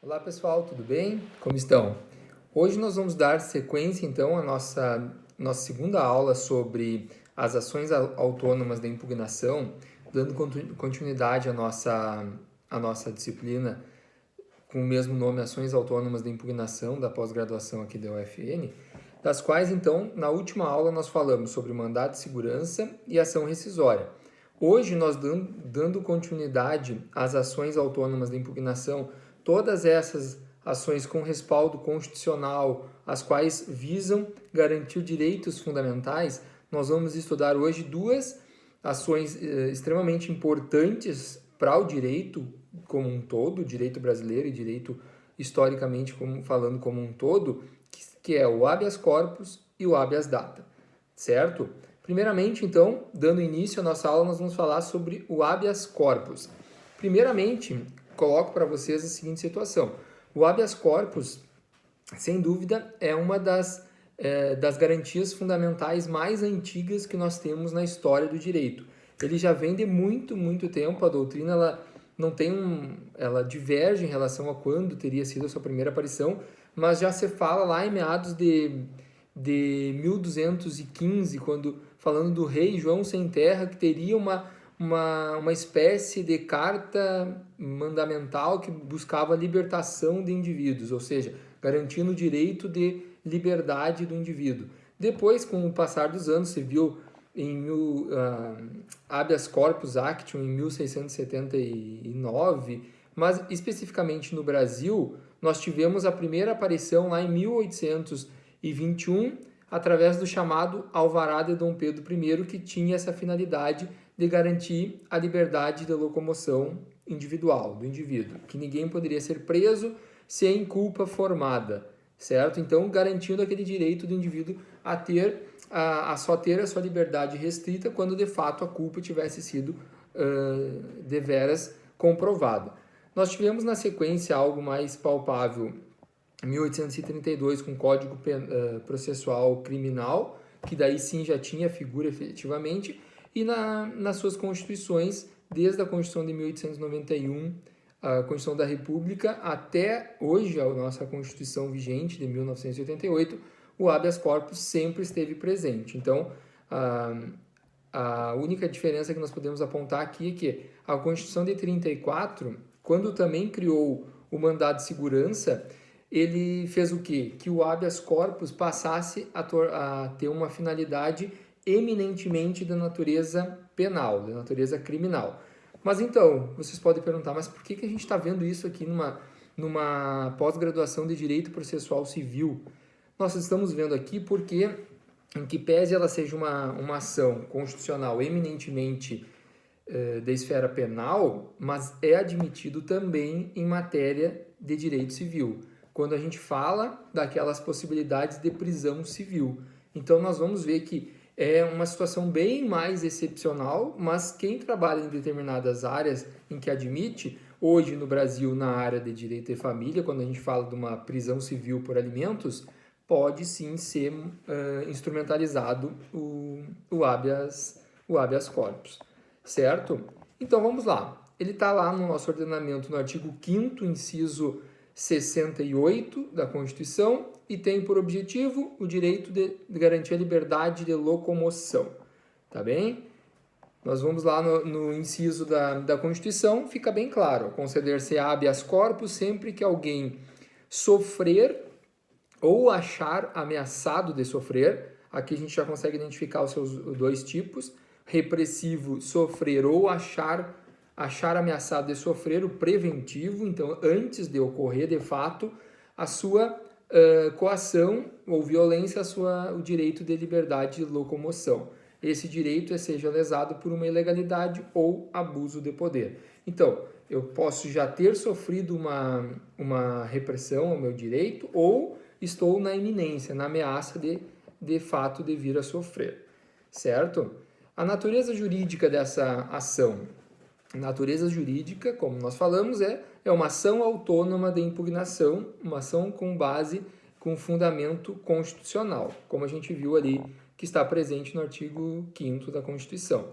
Olá pessoal, tudo bem? Como estão? Hoje nós vamos dar sequência então à nossa segunda aula sobre as ações autônomas da impugnação, dando continuidade à nossa disciplina com o mesmo nome, Ações Autônomas da Impugnação, da pós-graduação aqui da UFN, das quais então na última aula nós falamos sobre mandado de segurança e ação rescisória. Hoje nós dando continuidade às ações autônomas da impugnação, todas essas ações com respaldo constitucional, as quais visam garantir direitos fundamentais, nós vamos estudar hoje duas ações extremamente importantes para o direito como um todo, direito brasileiro e direito historicamente falando como um todo, que é o habeas corpus e o habeas data, certo? Primeiramente, então, dando início à nossa aula, nós vamos falar sobre o habeas corpus. Primeiramente, coloco para vocês a seguinte situação. O habeas corpus, sem dúvida, é uma das garantias fundamentais mais antigas que nós temos na história do direito. Ele já vem de muito, muito tempo. A doutrina ela não tem ela diverge em relação a quando teria sido a sua primeira aparição, mas já se fala lá em meados de 1215, quando falando do rei João Sem Terra, que teria uma espécie de carta mandamental que buscava a libertação de indivíduos, ou seja, garantindo o direito de liberdade do indivíduo. Depois, com o passar dos anos, se viu em Habeas Corpus Act em 1679, mas especificamente no Brasil, nós tivemos a primeira aparição lá em 1821, através do chamado Alvará de Dom Pedro I, que tinha essa finalidade de garantir a liberdade de locomoção individual, do indivíduo, que ninguém poderia ser preso sem culpa formada, certo? Então, garantindo aquele direito do indivíduo a só ter a sua liberdade restrita quando de fato a culpa tivesse sido deveras comprovada. Nós tivemos na sequência algo mais palpável em 1832 com o Código Processual Criminal, que daí sim já tinha figura efetivamente, e nas suas constituições, desde a Constituição de 1891, a Constituição da República, até hoje a nossa Constituição vigente de 1988, o habeas corpus sempre esteve presente. Então, a única diferença que nós podemos apontar aqui é que a Constituição de 34, quando também criou o mandado de segurança, ele fez o quê? Que o habeas corpus passasse a ter uma finalidade eminentemente da natureza penal, da natureza criminal. Mas então, vocês podem perguntar, mas por que a gente está vendo isso aqui numa pós-graduação de Direito Processual Civil? Nós estamos vendo aqui porque, em que pese ela seja uma ação constitucional eminentemente da esfera penal, mas é admitido também em matéria de direito civil, quando a gente fala daquelas possibilidades de prisão civil. Então, nós vamos ver que é uma situação bem mais excepcional, mas quem trabalha em determinadas áreas em que admite, hoje no Brasil, na área de direito de família, quando a gente fala de uma prisão civil por alimentos, pode sim ser instrumentalizado o habeas corpus, certo? Então vamos lá. Ele está lá no nosso ordenamento, no artigo 5º, inciso 68 da Constituição, e tem por objetivo o direito de garantir a liberdade de locomoção, tá bem? Nós vamos lá no inciso da Constituição, fica bem claro, conceder-se habeas corpus sempre que alguém sofrer ou achar ameaçado de sofrer. Aqui a gente já consegue identificar os seus dois tipos: repressivo, sofrer, ou achar ameaçado de sofrer, o preventivo, então antes de ocorrer de fato a sua coação ou violência, o direito de liberdade de locomoção. Esse direito seja lesado por uma ilegalidade ou abuso de poder. Então, eu posso já ter sofrido uma repressão ao meu direito, ou estou na iminência, na ameaça de fato de vir a sofrer, certo? A natureza jurídica dessa ação. A natureza jurídica, como nós falamos, é uma ação autônoma de impugnação, uma ação com base, com fundamento constitucional, como a gente viu ali, que está presente no artigo 5º da Constituição.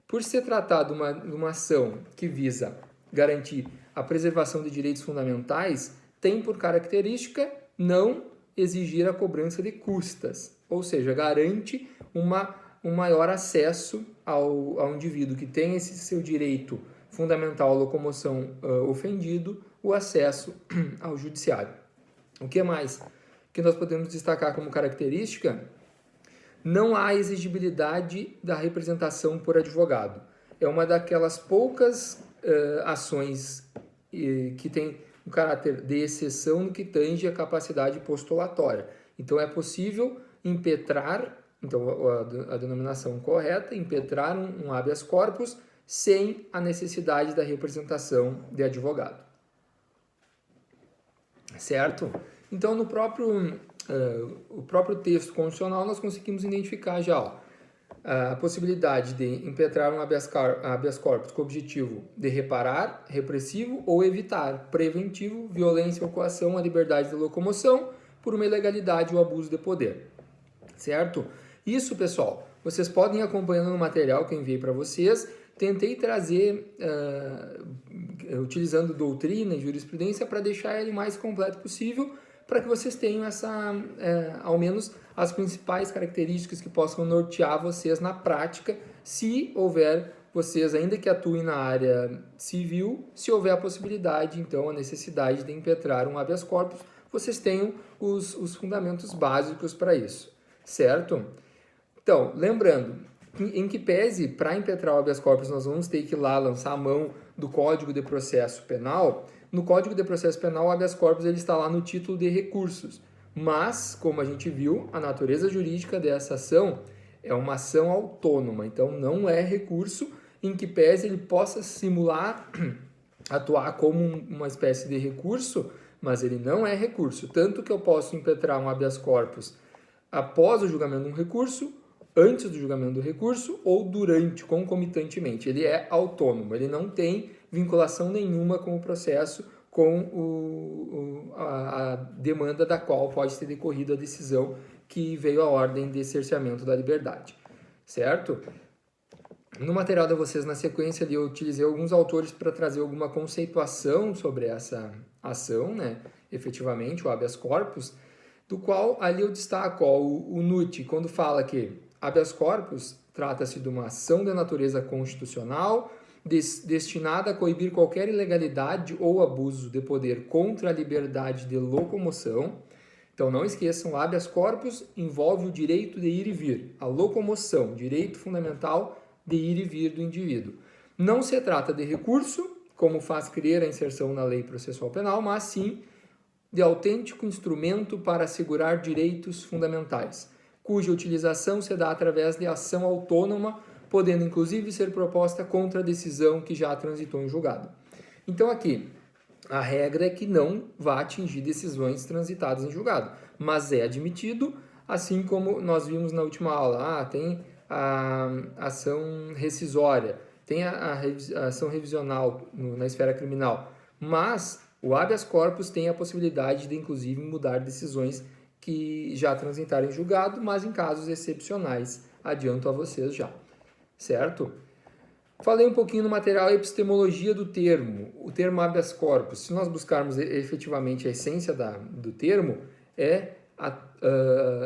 Por se tratar de uma ação que visa garantir a preservação de direitos fundamentais, tem por característica não exigir a cobrança de custas, ou seja, garante um maior acesso ao indivíduo que tem esse seu direito fundamental à locomoção ofendido, o acesso ao judiciário. O que mais que nós podemos destacar como característica? Não há exigibilidade da representação por advogado. É uma daquelas poucas ações que tem um caráter de exceção no que tange a capacidade postulatória. Então, é possível impetrar, então a denominação correta, impetrar um habeas corpus sem a necessidade da representação de advogado. Certo? Então, no o próprio texto constitucional, nós conseguimos identificar já a possibilidade de impetrar um habeas corpus com o objetivo de reparar, repressivo ou evitar, preventivo, violência ou coação à liberdade de locomoção por uma ilegalidade ou abuso de poder. Certo? Isso, pessoal, vocês podem ir acompanhando no material que eu enviei para vocês. Tentei trazer, utilizando doutrina e jurisprudência, para deixar ele o mais completo possível, para que vocês tenham ao menos as principais características que possam nortear vocês na prática, se houver vocês, ainda que atuem na área civil, se houver a possibilidade, então, a necessidade de impetrar um habeas corpus, vocês tenham os fundamentos básicos para isso, certo? Então, lembrando, em que pese, para impetrar o habeas corpus, nós vamos ter que ir lá lançar a mão do Código de Processo Penal. No Código de Processo Penal, o habeas corpus ele está lá no título de recursos. Mas, como a gente viu, a natureza jurídica dessa ação é uma ação autônoma. Então, não é recurso, em que pese ele possa simular, atuar como uma espécie de recurso, mas ele não é recurso. Tanto que eu posso impetrar um habeas corpus após o julgamento de um recurso, antes do julgamento do recurso ou durante, concomitantemente. Ele é autônomo, ele não tem vinculação nenhuma com o processo, com a demanda da qual pode ter decorrido a decisão que veio à ordem de cerceamento da liberdade, certo? No material de vocês, na sequência, ali, eu utilizei alguns autores para trazer alguma conceituação sobre essa ação, né? Efetivamente, o habeas corpus, do qual ali eu destaco o NUT, quando fala que habeas corpus trata-se de uma ação de natureza constitucional destinada a coibir qualquer ilegalidade ou abuso de poder contra a liberdade de locomoção. Então, não esqueçam, habeas corpus envolve o direito de ir e vir, a locomoção, direito fundamental de ir e vir do indivíduo. Não se trata de recurso, como faz crer a inserção na lei processual penal, mas sim de autêntico instrumento para assegurar direitos fundamentais, cuja utilização se dá através de ação autônoma, podendo inclusive ser proposta contra a decisão que já transitou em julgado. Então aqui, a regra é que não vá atingir decisões transitadas em julgado, mas é admitido, assim como nós vimos na última aula, tem a ação rescisória, tem a ação revisional na esfera criminal, mas o habeas corpus tem a possibilidade de, inclusive, mudar decisões que já transitaram em julgado, mas em casos excepcionais, adianto a vocês já, certo? Falei um pouquinho no material epistemologia do termo, o termo habeas corpus. Se nós buscarmos efetivamente a essência do termo,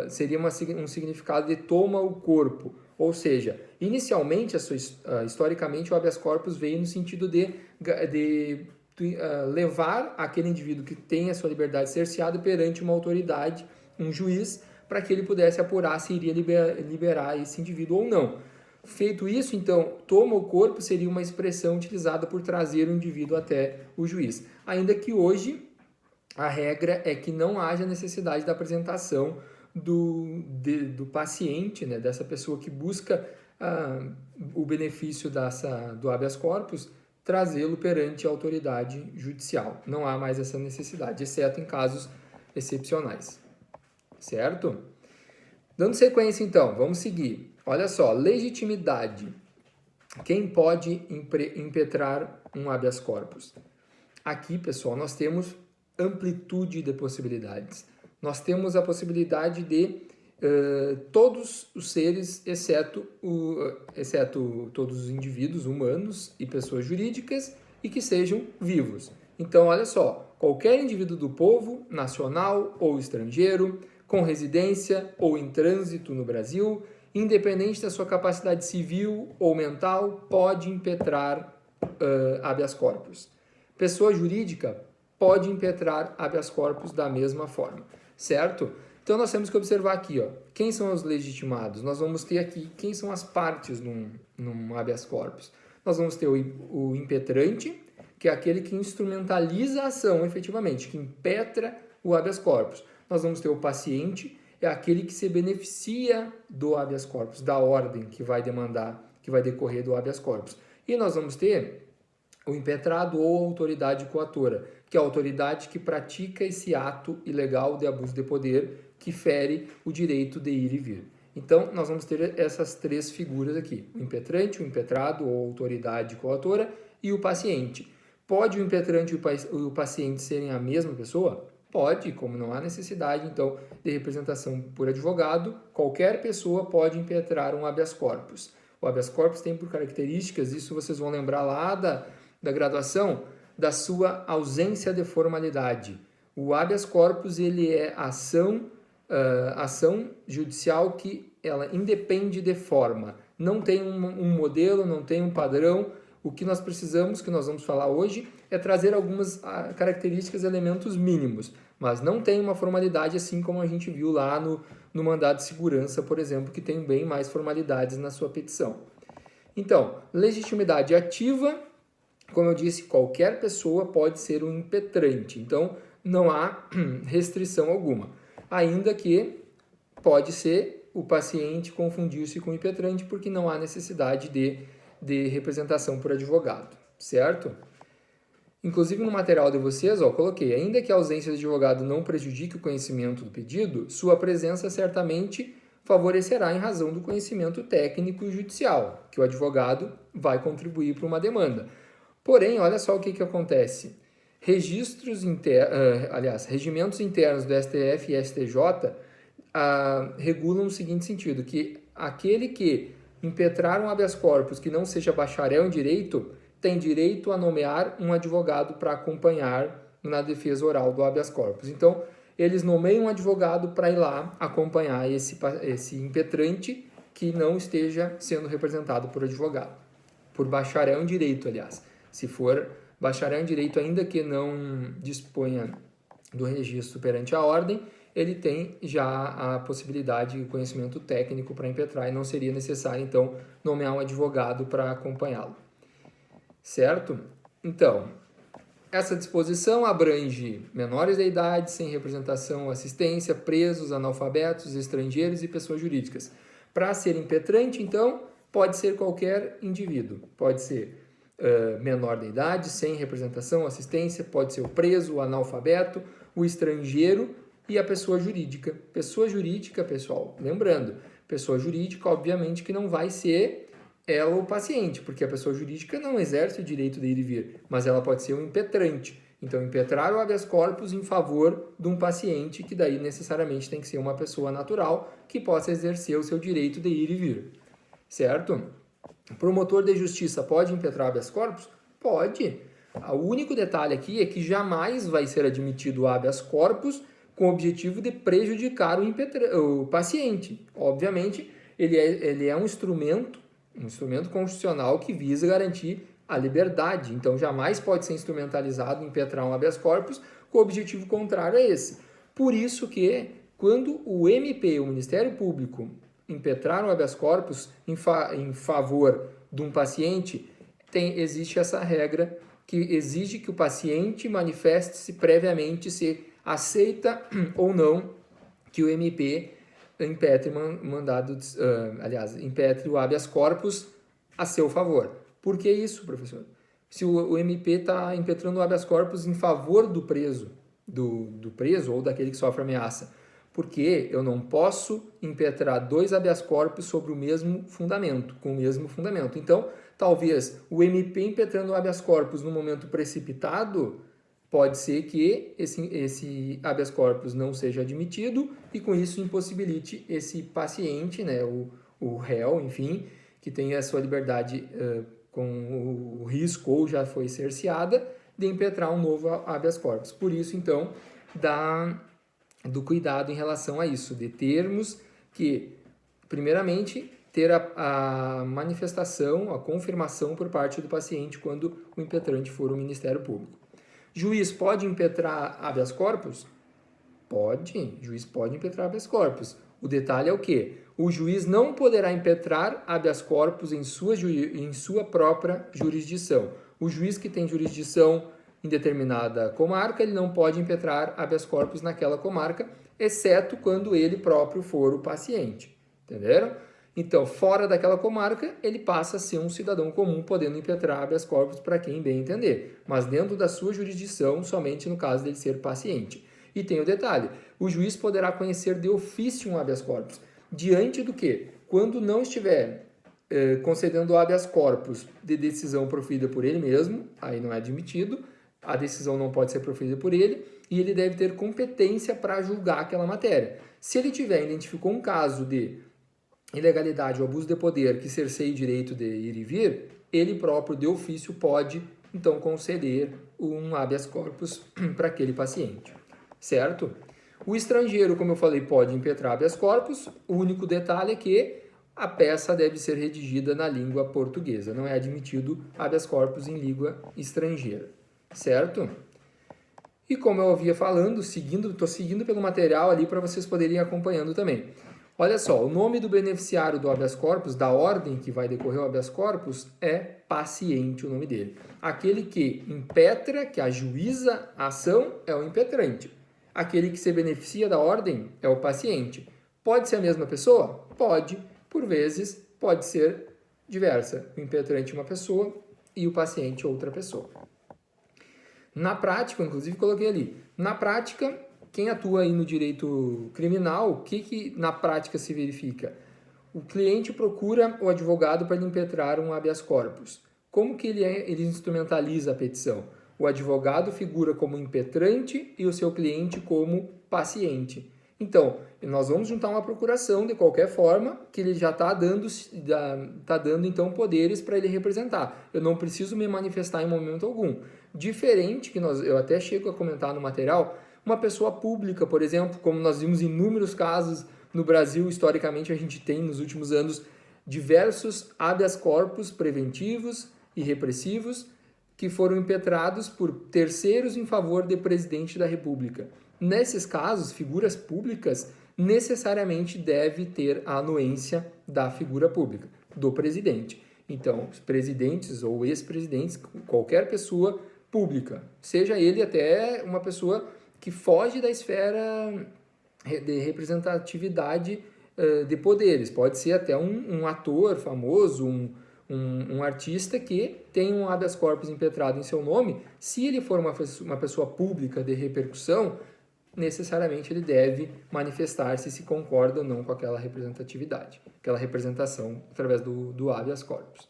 seria um significado de toma o corpo, ou seja, inicialmente, historicamente, o habeas corpus veio no sentido de levar aquele indivíduo que tem a sua liberdade cerceada perante uma autoridade, um juiz, para que ele pudesse apurar se iria liberar esse indivíduo ou não. Feito isso, então, toma o corpo seria uma expressão utilizada por trazer o indivíduo até o juiz. Ainda que hoje a regra é que não haja necessidade da apresentação do paciente, né, dessa pessoa que busca o benefício do habeas corpus, trazê-lo perante a autoridade judicial. Não há mais essa necessidade, exceto em casos excepcionais. Certo? Dando sequência, então, vamos seguir. Olha só, legitimidade. Quem pode impetrar um habeas corpus? Aqui, pessoal, nós temos amplitude de possibilidades. Nós temos a possibilidade de todos os seres, exceto todos os indivíduos humanos e pessoas jurídicas, e que sejam vivos. Então, olha só, qualquer indivíduo do povo, nacional ou estrangeiro, com residência ou em trânsito no Brasil, independente da sua capacidade civil ou mental, pode impetrar habeas corpus. Pessoa jurídica pode impetrar habeas corpus da mesma forma, certo? Então nós temos que observar aqui, ó, quem são os legitimados. Nós vamos ter aqui quem são as partes num habeas corpus. Nós vamos ter o impetrante, que é aquele que instrumentaliza a ação efetivamente, que impetra o habeas corpus. Nós vamos ter o paciente, é aquele que se beneficia do habeas corpus, da ordem que vai demandar, que vai decorrer do habeas corpus. E nós vamos ter o impetrado ou autoridade coatora, que é a autoridade que pratica esse ato ilegal de abuso de poder que fere o direito de ir e vir. Então, nós vamos ter essas três figuras aqui, o impetrante, o impetrado ou autoridade coatora e o paciente. Pode o impetrante e o paciente serem a mesma pessoa? Pode, como não há necessidade, então, de representação por advogado, qualquer pessoa pode impetrar um habeas corpus. O habeas corpus tem por características, isso vocês vão lembrar lá da graduação, da sua ausência de formalidade. O habeas corpus ele é ação judicial que ela independe de forma. Não tem um modelo, não tem um padrão. O que nós precisamos, que nós vamos falar hoje, é trazer algumas características, elementos mínimos, mas não tem uma formalidade assim como a gente viu lá no mandado de segurança, por exemplo, que tem bem mais formalidades na sua petição. Então, legitimidade ativa, como eu disse, qualquer pessoa pode ser um impetrante, então não há restrição alguma, ainda que pode ser o paciente confundir-se com o impetrante porque não há necessidade de representação por advogado, certo? Inclusive no material de vocês, ó, coloquei, ainda que a ausência de advogado não prejudique o conhecimento do pedido, sua presença certamente favorecerá em razão do conhecimento técnico e judicial, que o advogado vai contribuir para uma demanda. Porém, olha só o que acontece. Regimentos internos do STF e STJ regulam o seguinte sentido, que aquele que impetrar um habeas corpus que não seja bacharel em direito tem direito a nomear um advogado para acompanhar na defesa oral do habeas corpus. Então, eles nomeiam um advogado para ir lá acompanhar esse impetrante que não esteja sendo representado por advogado. Por bacharel em direito, aliás. Se for bacharel em direito, ainda que não disponha do registro perante a ordem, ele tem já a possibilidade e o conhecimento técnico para impetrar e não seria necessário, então, nomear um advogado para acompanhá-lo. Certo? Então, essa disposição abrange menores de idade, sem representação ou assistência, presos, analfabetos, estrangeiros e pessoas jurídicas. Para ser impetrante, então, pode ser qualquer indivíduo. Pode ser menor de idade, sem representação ou assistência, pode ser o preso, o analfabeto, o estrangeiro e a pessoa jurídica. Pessoa jurídica, pessoal, lembrando, pessoa jurídica, obviamente, que não vai ser ela o paciente, porque a pessoa jurídica não exerce o direito de ir e vir, mas ela pode ser um impetrante. Então, impetrar o habeas corpus em favor de um paciente, que daí necessariamente tem que ser uma pessoa natural que possa exercer o seu direito de ir e vir. Certo? O promotor de justiça pode impetrar habeas corpus? Pode. O único detalhe aqui é que jamais vai ser admitido o habeas corpus com o objetivo de prejudicar o paciente. Obviamente, ele é um instrumento constitucional que visa garantir a liberdade. Então, jamais pode ser instrumentalizado impetrar um habeas corpus com o objetivo contrário a esse. Por isso que, quando o MP, o Ministério Público, impetrar um habeas corpus em favor de um paciente, existe essa regra que exige que o paciente manifeste-se previamente se aceita ou não que o MP impetre impetre o habeas corpus a seu favor. Por que isso, professor? Se o MP está impetrando o habeas corpus em favor do preso, do preso ou daquele que sofre ameaça, porque eu não posso impetrar dois habeas corpus sobre o mesmo fundamento, com o mesmo fundamento. Então, talvez o MP impetrando o habeas corpus no momento precipitado, pode ser que esse habeas corpus não seja admitido e com isso impossibilite esse paciente, né, o réu, enfim, que tenha a sua liberdade com o risco ou já foi cerceada de impetrar um novo habeas corpus. Por isso, então, do cuidado em relação a isso, de termos que, primeiramente, ter a manifestação, a confirmação por parte do paciente quando o impetrante for o Ministério Público. Juiz pode impetrar habeas corpus? Pode, juiz pode impetrar habeas corpus. O detalhe é o quê? O juiz não poderá impetrar habeas corpus em sua própria jurisdição. O juiz que tem jurisdição em determinada comarca, ele não pode impetrar habeas corpus naquela comarca, exceto quando ele próprio for o paciente. Entenderam? Então, fora daquela comarca, ele passa a ser um cidadão comum, podendo impetrar habeas corpus para quem bem entender. Mas dentro da sua jurisdição, somente no caso dele ser paciente. E tem o detalhe, o juiz poderá conhecer de ofício um habeas corpus. Diante do que? Quando não estiver concedendo habeas corpus de decisão proferida por ele mesmo, aí não é admitido, a decisão não pode ser proferida por ele, e ele deve ter competência para julgar aquela matéria. Se ele identificou um caso de ilegalidade ou abuso de poder que cerceie o direito de ir e vir, ele próprio, de ofício, pode, então, conceder um habeas corpus para aquele paciente. Certo? O estrangeiro, como eu falei, pode impetrar habeas corpus. O único detalhe é que a peça deve ser redigida na língua portuguesa. Não é admitido habeas corpus em língua estrangeira. Certo? E como eu havia falando, estou seguindo pelo material ali para vocês poderem ir acompanhando também. Olha só, o nome do beneficiário do habeas corpus, da ordem que vai decorrer o habeas corpus, é paciente o nome dele. Aquele que impetra, que ajuiza a ação, é o impetrante. Aquele que se beneficia da ordem é o paciente. Pode ser a mesma pessoa? Pode. Por vezes, pode ser diversa. O impetrante uma pessoa e o paciente outra pessoa. Na prática, inclusive coloquei ali, na prática, quem atua aí no direito criminal, o que na prática se verifica? O cliente procura o advogado para impetrar um habeas corpus. Como que ele instrumentaliza a petição? O advogado figura como impetrante e o seu cliente como paciente. Então, nós vamos juntar uma procuração de qualquer forma que ele já está dando então poderes para ele representar. Eu não preciso me manifestar em momento algum. Diferente que eu até chego a comentar no material, uma pessoa pública, por exemplo, como nós vimos inúmeros casos no Brasil, historicamente a gente tem nos últimos anos diversos habeas corpus preventivos e repressivos que foram impetrados por terceiros em favor do presidente da República. Nesses casos, figuras públicas necessariamente deve ter a anuência da figura pública, do presidente. Então, os presidentes ou ex-presidentes, qualquer pessoa pública, seja ele até uma pessoa que foge da esfera de representatividade de poderes, pode ser até um ator famoso, um artista que tem um habeas corpus impetrado em seu nome. Se ele for uma pessoa pública de repercussão, necessariamente ele deve manifestar-se se concorda ou não com aquela representatividade, aquela representação através do habeas corpus.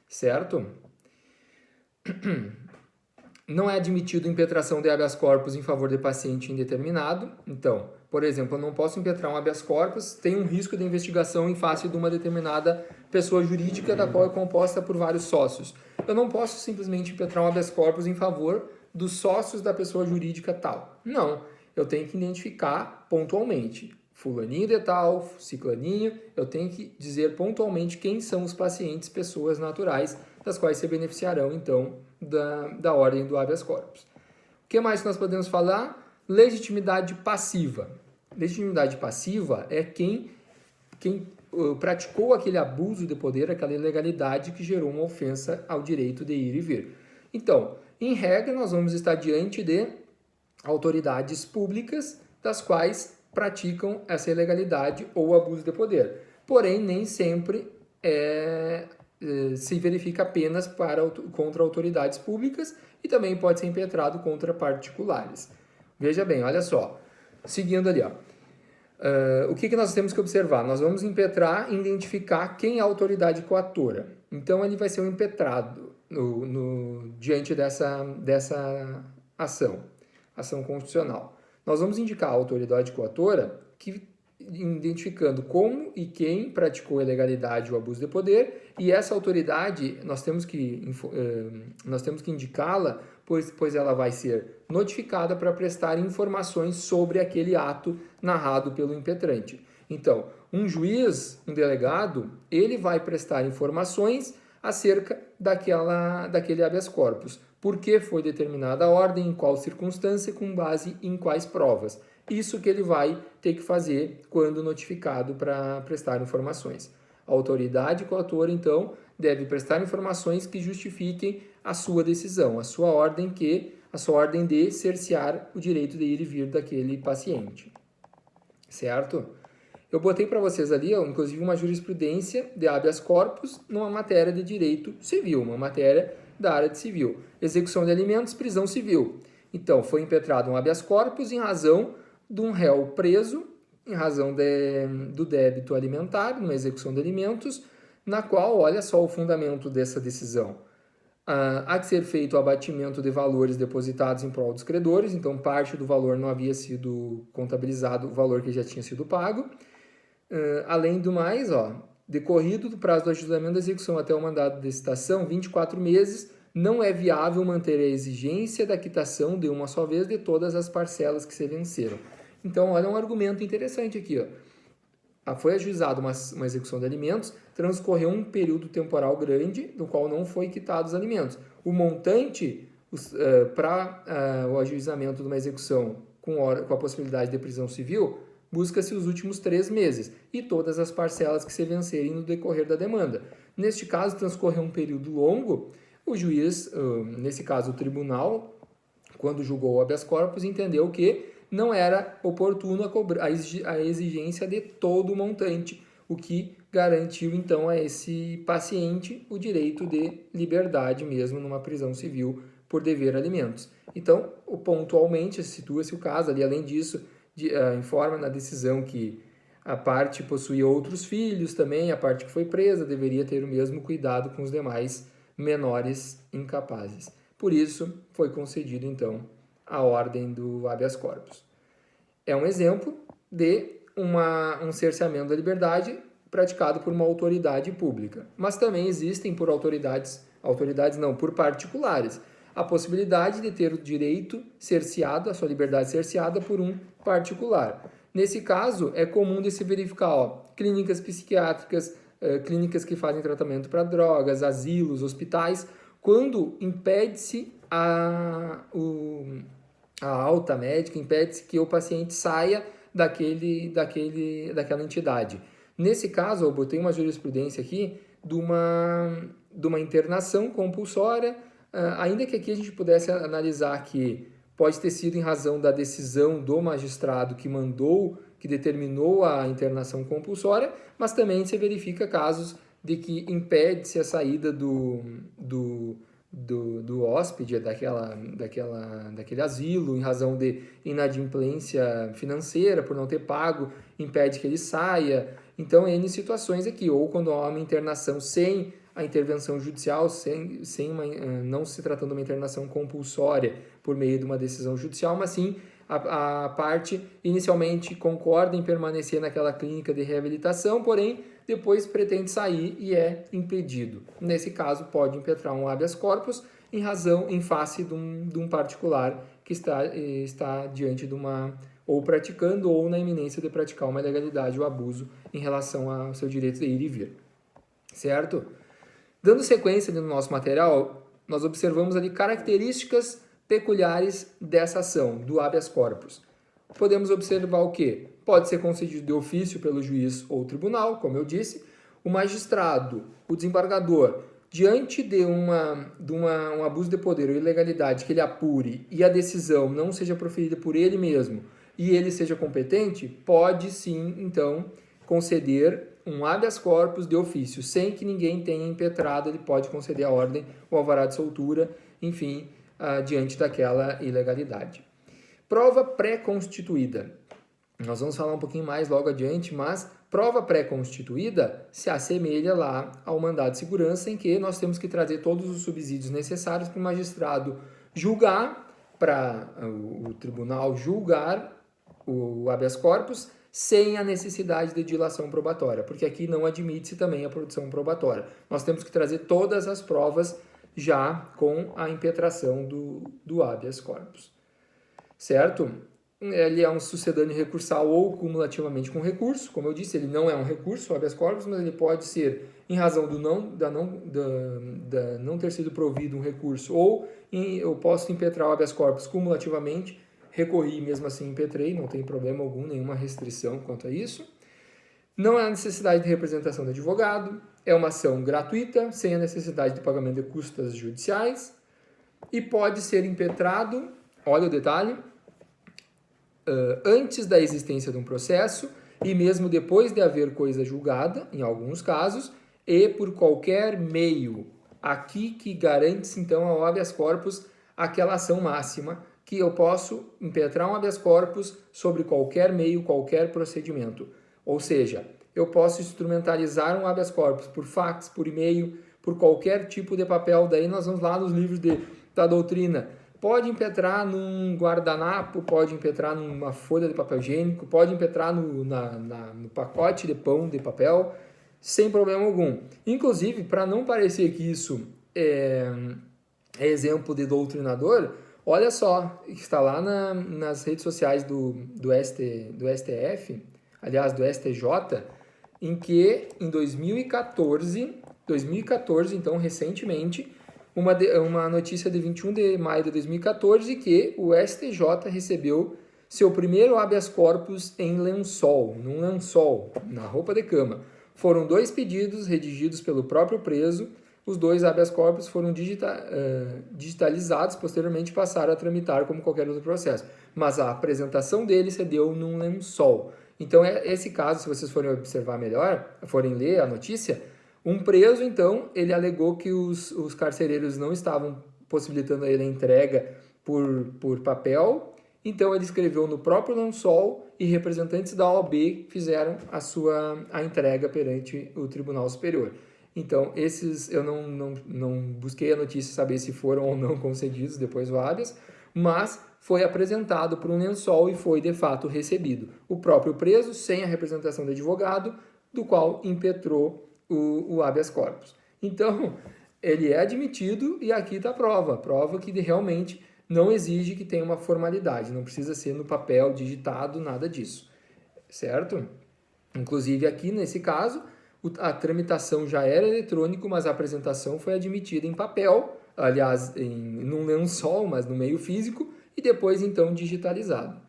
Certo? Não é admitido impetração de habeas corpus em favor de paciente indeterminado. Então, por exemplo, eu não posso impetrar um habeas corpus, tem um risco de investigação em face de uma determinada pessoa jurídica da qual é composta por vários sócios. Eu não posso simplesmente impetrar um habeas corpus em favor dos sócios da pessoa jurídica tal. Não, eu tenho que identificar pontualmente. Fulaninho de tal, ciclaninho, eu tenho que dizer pontualmente quem são os pacientes, pessoas naturais, das quais se beneficiarão, então, da ordem do habeas corpus. O que mais nós podemos falar? Legitimidade passiva. Legitimidade passiva é quem praticou aquele abuso de poder, aquela ilegalidade que gerou uma ofensa ao direito de ir e vir. Então, em regra, nós vamos estar diante de autoridades públicas das quais praticam essa ilegalidade ou abuso de poder. Porém, nem sempre se verifica apenas contra autoridades públicas e também pode ser impetrado contra particulares. Veja bem, olha só. Seguindo ali, ó. O que nós temos que observar? Nós vamos impetrar e identificar quem é a autoridade coatora. Então, ele vai ser um impetrado diante dessa ação constitucional. Nós vamos indicar a autoridade coatora que identificando como e quem praticou a ilegalidade ou abuso de poder, e essa autoridade nós temos que indicá-la, pois ela vai ser notificada para prestar informações sobre aquele ato narrado pelo impetrante. Então, um juiz, um delegado, ele vai prestar informações acerca daquele habeas corpus. Por que foi determinada a ordem, em qual circunstância, com base em quais provas. Isso que ele vai ter que fazer quando notificado para prestar informações. A autoridade coautora, então, deve prestar informações que justifiquem a sua decisão, a sua ordem de cercear o direito de ir e vir daquele paciente. Certo? Eu botei para vocês ali, inclusive, uma jurisprudência de habeas corpus numa matéria de direito civil, uma matéria da área de civil. Execução de alimentos, prisão civil. Então, foi impetrado um habeas corpus em razão de um réu preso, em razão do débito alimentar, numa execução de alimentos, na qual, olha só o fundamento dessa decisão. Há que ser feito o abatimento de valores depositados em prol dos credores, então parte do valor não havia sido contabilizado, o valor que já tinha sido pago. Além do mais, decorrido do prazo do ajuizamento da execução até o mandado de citação, 24 meses, não é viável manter a exigência da quitação de uma só vez de todas as parcelas que se venceram. Então, olha um argumento interessante aqui. Foi ajuizada uma execução de alimentos, transcorreu um período temporal grande, no qual não foi quitado os alimentos. O montante para o ajuizamento de uma execução com a possibilidade de prisão civil, busca-se os últimos 3 meses e todas as parcelas que se vencerem no decorrer da demanda. Neste caso, transcorreu um período longo, o juiz, nesse caso o tribunal, quando julgou o habeas corpus, entendeu que não era oportuno a exigência de todo o montante, o que garantiu então a esse paciente o direito de liberdade mesmo numa prisão civil por dever alimentos. Então, pontualmente, situa-se o caso ali, além disso, informa na decisão que a parte possuía outros filhos também, a parte que foi presa deveria ter o mesmo cuidado com os demais menores incapazes. Por isso, foi concedido, então, a ordem do habeas corpus. É um exemplo de um cerceamento da liberdade praticado por uma autoridade pública. Mas também existem por por particulares, a possibilidade de ter o direito cerceado, a sua liberdade cerceada por um particular. Nesse caso, é comum de se verificar clínicas psiquiátricas, clínicas que fazem tratamento para drogas, asilos, hospitais, quando impede-se a alta médica, impede-se que o paciente saia daquela entidade. Nesse caso, eu botei uma jurisprudência aqui de uma internação compulsória, ainda que aqui a gente pudesse analisar que pode ter sido em razão da decisão do magistrado que determinou a internação compulsória, mas também se verifica casos de que impede-se a saída do hóspede daquele asilo em razão de inadimplência financeira, por não ter pago, impede que ele saia. Então, N situações aqui, ou quando há uma internação sem a intervenção judicial, não se tratando de uma internação compulsória por meio de uma decisão judicial, mas sim a parte inicialmente concorda em permanecer naquela clínica de reabilitação, porém depois pretende sair e é impedido. Nesse caso, pode impetrar um habeas corpus em face de um particular que está diante de ou praticando ou na iminência de praticar uma ilegalidade ou abuso em relação ao seu direito de ir e vir. Certo? Dando sequência no nosso material, nós observamos ali características peculiares dessa ação, do habeas corpus. Podemos observar o quê? Pode ser concedido de ofício pelo juiz ou tribunal, como eu disse. O magistrado, o desembargador, diante de um abuso de poder ou ilegalidade que ele apure e a decisão não seja proferida por ele mesmo e ele seja competente, pode sim, então, conceder um habeas corpus de ofício, sem que ninguém tenha impetrado, ele pode conceder a ordem, o alvará de soltura, enfim, diante daquela ilegalidade. Prova pré-constituída. Nós vamos falar um pouquinho mais logo adiante, mas prova pré-constituída se assemelha lá ao mandado de segurança, em que nós temos que trazer todos os subsídios necessários para o magistrado julgar, para o tribunal julgar o habeas corpus, sem a necessidade de dilação probatória, porque aqui não admite-se também a produção probatória. Nós temos que trazer todas as provas já com a impetração do habeas corpus, certo? Ele é um sucedâneo recursal ou cumulativamente com recurso, como eu disse, ele não é um recurso, o habeas corpus, mas ele pode ser em razão do não ter sido provido um recurso, ou eu posso impetrar o habeas corpus cumulativamente, recorri mesmo assim impetrei, não tem problema algum, nenhuma restrição quanto a isso. Não há necessidade de representação do advogado, é uma ação gratuita, sem a necessidade de pagamento de custas judiciais, e pode ser impetrado, olha o detalhe, antes da existência de um processo e mesmo depois de haver coisa julgada, em alguns casos, e por qualquer meio. Aqui que garante-se então ao habeas corpus aquela ação máxima, que eu posso impetrar um habeas corpus sobre qualquer meio, qualquer procedimento. Ou seja, eu posso instrumentalizar um habeas corpus por fax, por e-mail, por qualquer tipo de papel. Daí nós vamos lá nos livros da doutrina. Pode impetrar num guardanapo, pode impetrar numa folha de papel higiênico, pode impetrar no pacote de pão de papel, sem problema algum. Inclusive, para não parecer que isso é exemplo de doutrinador, olha só, está lá nas redes sociais do STF, aliás, do STJ, em que em 2014, então recentemente, uma notícia de 21 de maio de 2014, que o STJ recebeu seu primeiro habeas corpus em lençol, num lençol, na roupa de cama. Foram 2 pedidos redigidos pelo próprio preso, os 2 habeas corpus foram digitalizados, posteriormente passaram a tramitar como qualquer outro processo. Mas a apresentação dele se deu num lençol. Então, esse caso, se vocês forem observar melhor, forem ler a notícia, um preso, então, ele alegou que os carcereiros não estavam possibilitando a ele a entrega por papel, então ele escreveu no próprio lençol e representantes da OAB fizeram a entrega perante o Tribunal Superior. Então, esses eu não busquei a notícia saber se foram ou não concedidos depois do habeas, mas foi apresentado por um lençol e foi de fato recebido. O próprio preso, sem a representação do advogado, do qual impetrou o habeas corpus. Então, ele é admitido e aqui está a prova que realmente não exige que tenha uma formalidade, não precisa ser no papel digitado, nada disso, certo? Inclusive aqui nesse caso, a tramitação já era eletrônico, mas a apresentação foi admitida em papel, aliás, num lençol, mas no meio físico, e depois então digitalizado.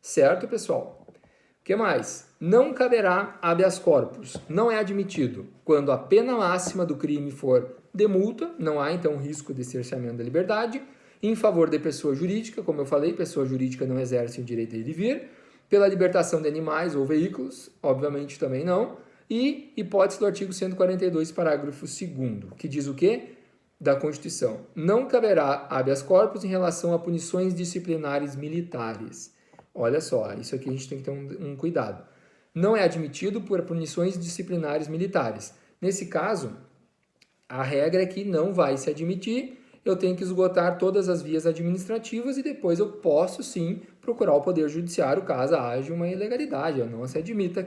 Certo, pessoal? O que mais? Não caberá habeas corpus. Não é admitido quando a pena máxima do crime for de multa, não há então risco de cerceamento da liberdade, em favor de pessoa jurídica, como eu falei, pessoa jurídica não exerce o direito de ir e vir, pela libertação de animais ou veículos, obviamente também não, e hipótese do artigo 142, parágrafo 2º, que diz o quê? Da Constituição. Não caberá habeas corpus em relação a punições disciplinares militares. Olha só, isso aqui a gente tem que ter um cuidado. Não é admitido por punições disciplinares militares. Nesse caso, a regra é que não vai se admitir, eu tenho que esgotar todas as vias administrativas e depois eu posso sim procurar o Poder Judiciário caso haja uma ilegalidade, não se admita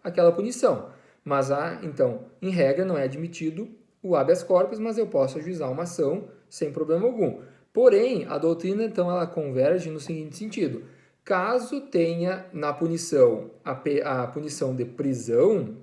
aquela punição. Mas, então, em regra, não é admitido o habeas corpus, mas eu posso ajuizar uma ação sem problema algum. Porém, a doutrina, então, ela converge no seguinte sentido. Caso tenha na punição a punição de prisão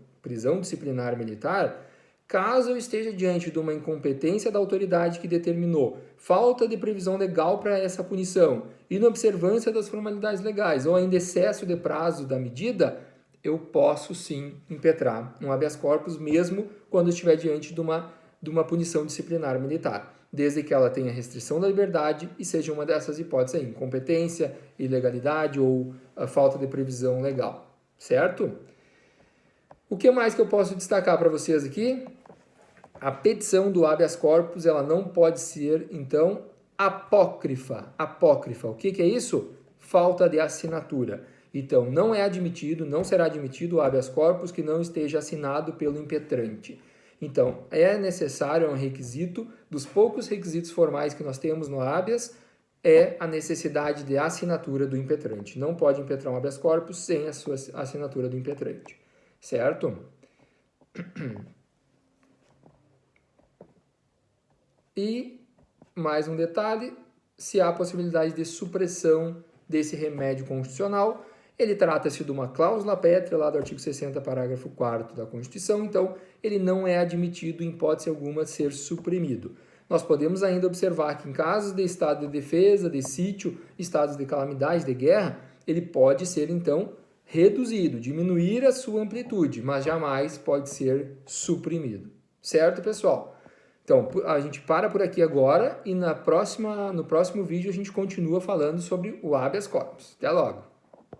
disciplinar militar, caso eu esteja diante de uma incompetência da autoridade que determinou falta de previsão legal para essa punição, inobservância das formalidades legais ou ainda excesso de prazo da medida, eu posso sim impetrar um habeas corpus mesmo quando estiver diante de uma punição disciplinar militar, desde que ela tenha restrição da liberdade e seja uma dessas hipóteses aí, incompetência, ilegalidade ou a falta de previsão legal, certo? O que mais que eu posso destacar para vocês aqui? A petição do habeas corpus, ela não pode ser, então, apócrifa. Apócrifa, o que é isso? Falta de assinatura. Então, não é admitido, não será admitido o habeas corpus que não esteja assinado pelo impetrante. Então, é necessário, é um requisito, dos poucos requisitos formais que nós temos no habeas, é a necessidade de assinatura do impetrante. Não pode impetrar um habeas corpus sem a sua assinatura do impetrante, certo? E mais um detalhe, se há possibilidade de supressão desse remédio constitucional, ele trata-se de uma cláusula pétrea lá do artigo 60, parágrafo 4º da Constituição, então ele não é admitido em hipótese alguma ser suprimido. Nós podemos ainda observar que em casos de estado de defesa, de sítio, estados de calamidade, de guerra, ele pode ser então reduzido, diminuir a sua amplitude, mas jamais pode ser suprimido. Certo, pessoal? Então, a gente para por aqui agora e no próximo vídeo a gente continua falando sobre o habeas corpus. Até logo!